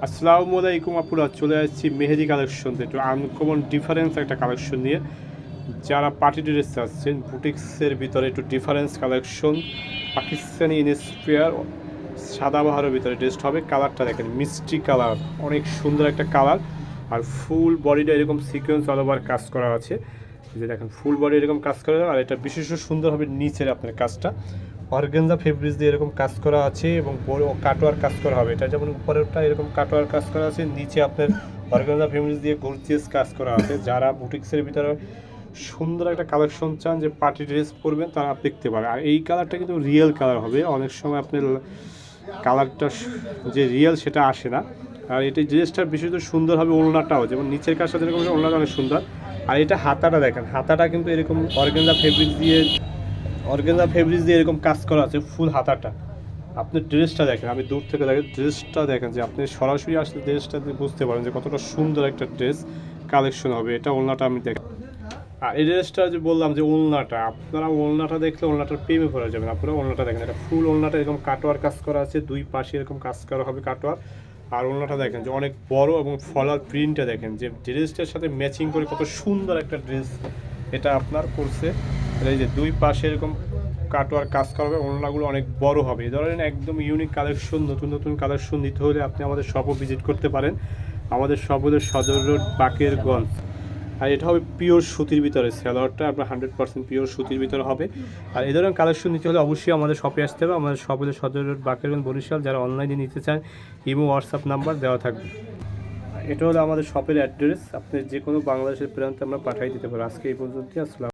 আসসালামু আলাইকুম আপুরা, চলে যাচ্ছি মেহেদি কালেকশন, একটু আনকমন ডিফারেন্স একটা কালেকশন নিয়ে। যারা পার্টি ড্রেস চাচ্ছেন বুটিক্সের ভিতরে একটু ডিফারেন্স কালেকশন, পাকিস্তানি ইনস্পায়ার সাদাবাহারের ভিতরে ড্রেসটা হবে। কালারটা দেখেন, মিষ্টি কালার, অনেক সুন্দর একটা কালার। আর ফুল বডিটা এরকম সিকোয়েন্স অল ওভার কাজ করা আছে, যে দেখেন ফুল বডি এরকম কাজ করা। আর এটা বিশেষ সুন্দর হবে নিচের আপনার কাজটা অর্গানজা ফেব্রিক্স দিয়ে এরকম কাজ করা আছে এবং বড় কাটোয়ার কাজ করা হবে। এটা যেমন উপরেরটা এরকম কাটোয়ার কাজ করা আছে, নিচে আপনার অর্গানজা ফেব্রিক্স দিয়ে গর্জিয়াস কাজ করা আছে। যারা বুটিক্সের ভিতরে সুন্দর একটা কালেকশন চান যে পার্টি ড্রেস পরবেন, তারা দেখতে পারে। আর এই কালারটা কিন্তু রিয়েল কালার হবে, অনেক সময় আপনার কালারটা যে রিয়েল সেটা আসে না। আর এটা ড্রেসটা বিশেষত সুন্দর হবে, ওড়নাটাও যেমন নিচের কাজটা যেরকম ওড়নাটা অনেক সুন্দর। আর এটা হাতাটা দেখেন, হাতাটা কিন্তু এরকম অর্গানজা ফেব্রিক্স দিয়ে এরকম কাজ করা আছে ফুল হাতাটা। আপনি ড্রেসটা দেখেন, আমি দূর থেকে দেখেন ড্রেসটা দেখেন, যে আপনি সরাসরি আসলে ড্রেসটা বুঝতে পারেন যে কতটা সুন্দর একটা ড্রেস কালেকশন হবে। এটা ওড়নাটা আমি দেখেন। আর এই ড্রেসটা যে বললাম যে ওড়নাটা, আপনারা ওড়নাটা দেখলে ওড়নাটার প্রেমে পড়ে যাবেন। আপনারা ওড়নাটা দেখেন, এটা ফুল ওড়নাটা এরকম কাটোয়ার কাজ করা আছে, দুই পাশে এরকম কাজ করা হবে কাটোয়ার। আর ওড়নাটা দেখেন যে অনেক বড় এবং ফলার প্রিন্টটা দেখেন, যে ড্রেসটার সাথে ম্যাচিং করে কত সুন্দর একটা ড্রেস এটা আপনার করছে। এই যে দুই পাশে এরকম কাটোয়ার কাজ করা হবে, ওড়নাগুলো অনেক বড় হবে। এই ধরনের একদম ইউনিক কালেকশন, নতুন নতুন কালেকশন নিতে হলে আপনি আমাদের শপও ভিজিট করতে পারেন। আমাদের শপ হলো সদর রোড, বাকেরগঞ্জ। আর এটা হবে পিওর সুতির ভিতরে, স্যালোয়ারটা আপনার 100% পিওর সুতির ভিতরে হবে। আর এই ধরনের কালেকশন নিতে হলে অবশ্যই আমাদের শপে আসতে হবে। আমাদের শপ হলো সদর রোড, বাকেরগঞ্জ, বরিশাল। যারা অনলাইনে নিতে চান, ইমো হোয়াটসঅ্যাপ নাম্বার দেওয়া থাকবে। এটা হলো আমাদের শপের অ্যাড্রেস, আপনি যে কোনো বাংলাদেশের প্রান্তে আমরা পাঠিয়ে দিতে পারি। আজকে এই পর্যন্তই। আসসালাম।